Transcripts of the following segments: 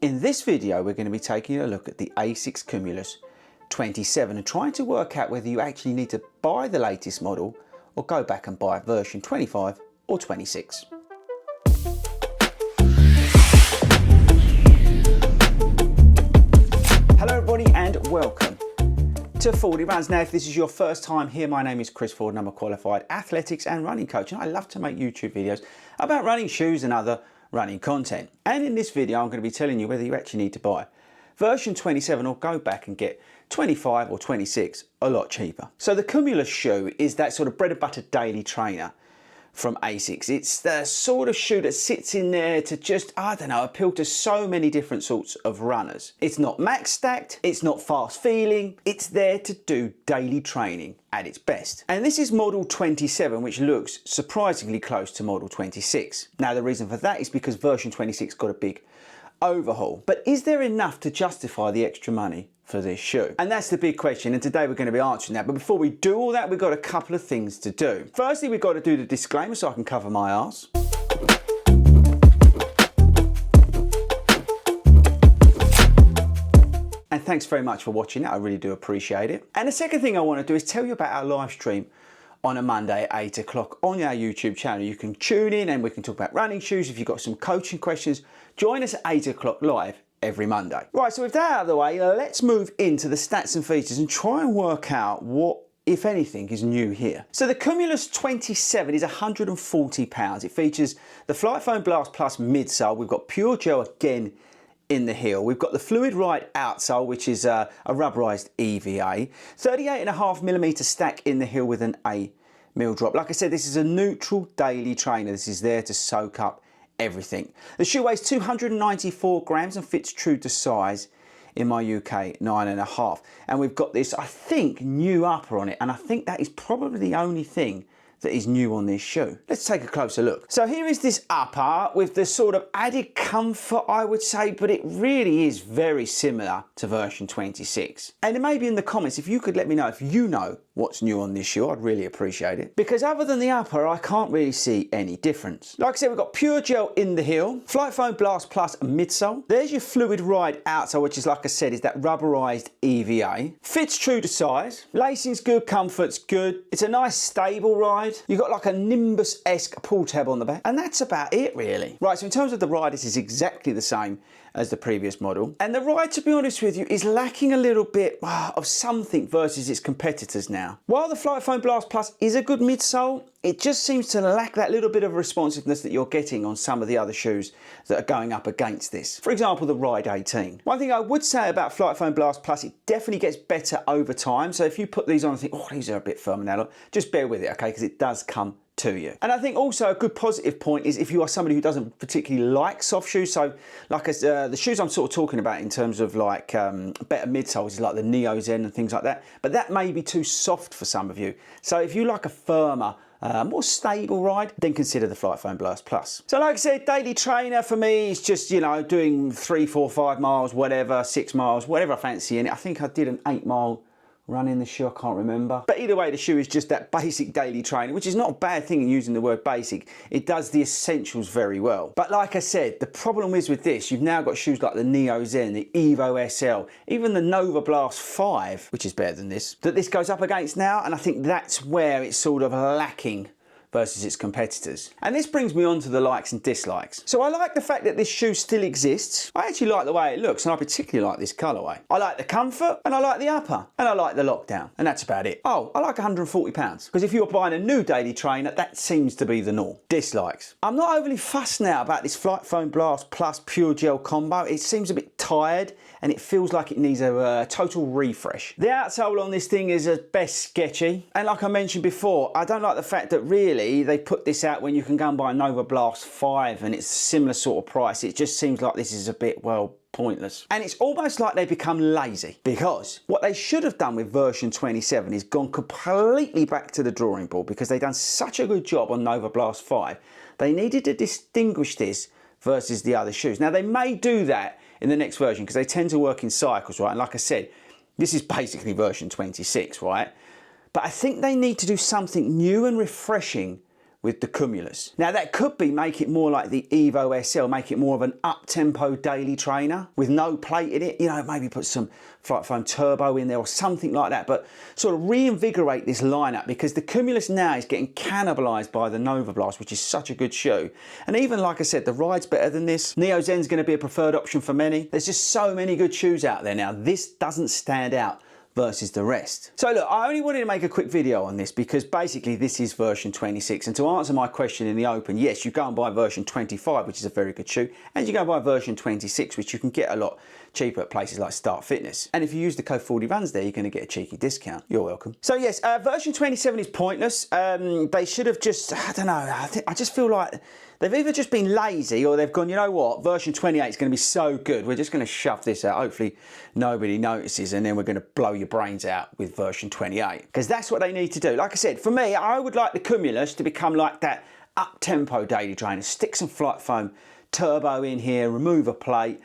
In this video we're going to be taking a look at the Asics Cumulus 27 and trying to work out whether you actually need to buy the latest model or go back and buy version 25 or 26. Hello everybody and welcome to FORDY RUNS. Now if this is your first time here, my name is Chris Ford and I'm a qualified athletics and running coach, and I love to make YouTube videos about running shoes and other running content. And in this video I'm going to be telling you whether you actually need to buy version 27 or go back and get 25 or 26 a lot cheaper. So the Cumulus shoe is that sort of bread and butter daily trainer from Asics. It's the sort of shoe that sits in there to just, I don't know, appeal to so many different sorts of runners. It's not max stacked, it's not fast feeling, it's there to do daily training at its best. And this is model 27, which looks surprisingly close to model 26. Now the reason for that is because version 26 got a big overhaul. But is there enough to justify the extra money for this shoe? And that's the big question, and today we're going to be answering that. But before we do all that, we've got a couple of things to do. Firstly, we've got to do the disclaimer so I can cover my arse. And thanks very much for watching that, I really do appreciate it. And the second thing I want to do is tell you about our live stream on a Monday at 8 o'clock on our YouTube channel. You can tune in and we can talk about running shoes. If you've got some coaching questions, join us at 8 o'clock live every Monday. Right, so with that out of the way, let's move into the stats and features and try and work out what, if anything, is new here. So the Cumulus 27 is £140. It features the Flight Foam Blast Plus midsole. We've got pure gel again in the heel. We've got the Fluid Ride outsole, which is a rubberized EVA. 38.5mm stack in the heel with an A mil drop. Like I said, this is a neutral daily trainer. This is there to soak up everything. The shoe weighs 294 grams and fits true to size in my UK 9.5. And we've got this, I think, new upper on it. And I think that is probably the only thing that is new on this shoe. Let's take a closer look. So here is this upper with the sort of added comfort, I would say, but it really is very similar to version 26. And maybe in the comments, if you could let me know if you know what's new on this shoe, I'd really appreciate it. Because other than the upper, I can't really see any difference. Like I said, we've got pure gel in the heel, Flight Foam Blast Plus midsole. There's your Fluid Ride outsole, which is, like I said, is that rubberized EVA. Fits true to size. Lacing's good, comfort's good. It's a nice stable ride. You've got like a Nimbus-esque pull tab on the back. And that's about it, really. Right, so in terms of the ride, this is exactly the same as the previous model. And the ride, to be honest with you, is lacking a little bit of something versus its competitors now. While the Flight Foam Blast Plus is a good midsole, it just seems to lack that little bit of responsiveness that you're getting on some of the other shoes that are going up against this. For example, the Ride 18. One thing I would say about Flight Foam Blast Plus, it definitely gets better over time. So if you put these on and think, oh, these are a bit firmer now, just bear with it, okay? Because it does come to you. And I think also a good positive point is if you are somebody who doesn't particularly like soft shoes, so like the shoes I'm sort of talking about in terms of like better midsoles is like the Neo Zen and things like that, but that may be too soft for some of you. So if you like a firmer, more stable ride, then consider the Flight Foam Blast Plus. So like I said, daily trainer for me is just, you know, doing 3, 4, 5 miles, whatever, 6 miles, whatever I fancy in it. I think I did an 8-mile run in the shoe, I can't remember. But either way, the shoe is just that basic daily training, which is not a bad thing in using the word basic. It does the essentials very well. But like I said, the problem is with this, you've now got shoes like the Neo Zen, the Evo SL, even the Nova Blast 5, which is better than this, that this goes up against now, and I think that's where it's sort of lacking versus its competitors. And this brings me on to the likes and dislikes. So I like the fact that this shoe still exists. I actually like the way it looks, and I particularly like this colourway. I like the comfort, and I like the upper, and I like the lockdown, and that's about it. Oh, I like £140, because if you're buying a new daily trainer, that seems to be the norm. Dislikes. I'm not overly fussed now about this Flight Foam Blast Plus Pure Gel combo. It seems a bit tired, and it feels like it needs a total refresh. The outsole on this thing is at best sketchy, and like I mentioned before, I don't like the fact that really they put this out when you can go and buy a Nova Blast 5 and it's a similar sort of price. It just seems like this is a bit, well, pointless. And it's almost like they've become lazy, because what they should have done with version 27 is gone completely back to the drawing board, because they've done such a good job on Nova Blast 5. They needed to distinguish this versus the other shoes. Now they may do that in the next version because they tend to work in cycles, right? And like I said, this is basically version 26, right? But I think they need to do something new and refreshing with the Cumulus. Now that could be make it more like the Evo SL, make it more of an up-tempo daily trainer with no plate in it, you know, maybe put some Flight Foam Turbo in there or something like that, but sort of reinvigorate this lineup, because the Cumulus now is getting cannibalized by the Nova Blast, which is such a good shoe. And even like I said, the ride's better than this. Neo Zen's going to be a preferred option for many. There's just so many good shoes out there now. This doesn't stand out versus the rest. So look, I only wanted to make a quick video on this because basically this is version 26, and to answer my question in the open, yes, you go and buy version 25, which is a very good shoe, and you go and buy version 26, which you can get a lot cheaper at places like Start Fitness. And if you use the code 40 runs there, you're going to get a cheeky discount. You're welcome. So yes, version 27 is pointless. They should have just, I don't know, I just feel like they've either just been lazy or they've gone, you know what, version 28 is going to be so good, we're just going to shove this out. Hopefully nobody notices, and then we're going to blow your brains out with version 28. Because that's what they need to do. Like I said, for me, I would like the Cumulus to become like that up-tempo daily trainer. Stick some Flight Foam Turbo in here, remove a plate.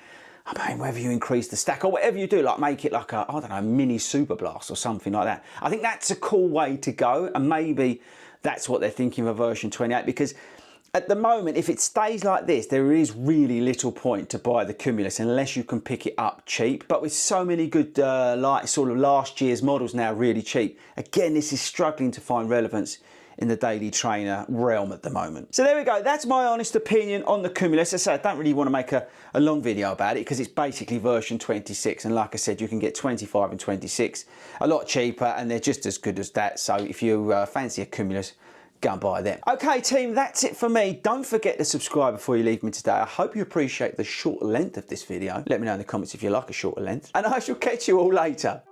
I mean, whether you increase the stack or whatever you do, like make it like a, I don't know, mini Super Blast or something like that. I think that's a cool way to go, and maybe that's what they're thinking of version 28, because at the moment, if it stays like this, there is really little point to buy the Cumulus unless you can pick it up cheap. But with so many good, like sort of last year's models now really cheap, again, this is struggling to find relevance in the daily trainer realm at the moment. So there we go, that's my honest opinion on the Cumulus. As I say, I don't really want to make a long video about it because it's basically version 26, and like I said, you can get 25 and 26 a lot cheaper, and they're just as good as that. So if you fancy a Cumulus, go and buy them. Okay team, that's it for me. Don't forget to subscribe before you leave me today. I hope you appreciate the short length of this video. Let me know in the comments if you like a shorter length, and I shall catch you all later.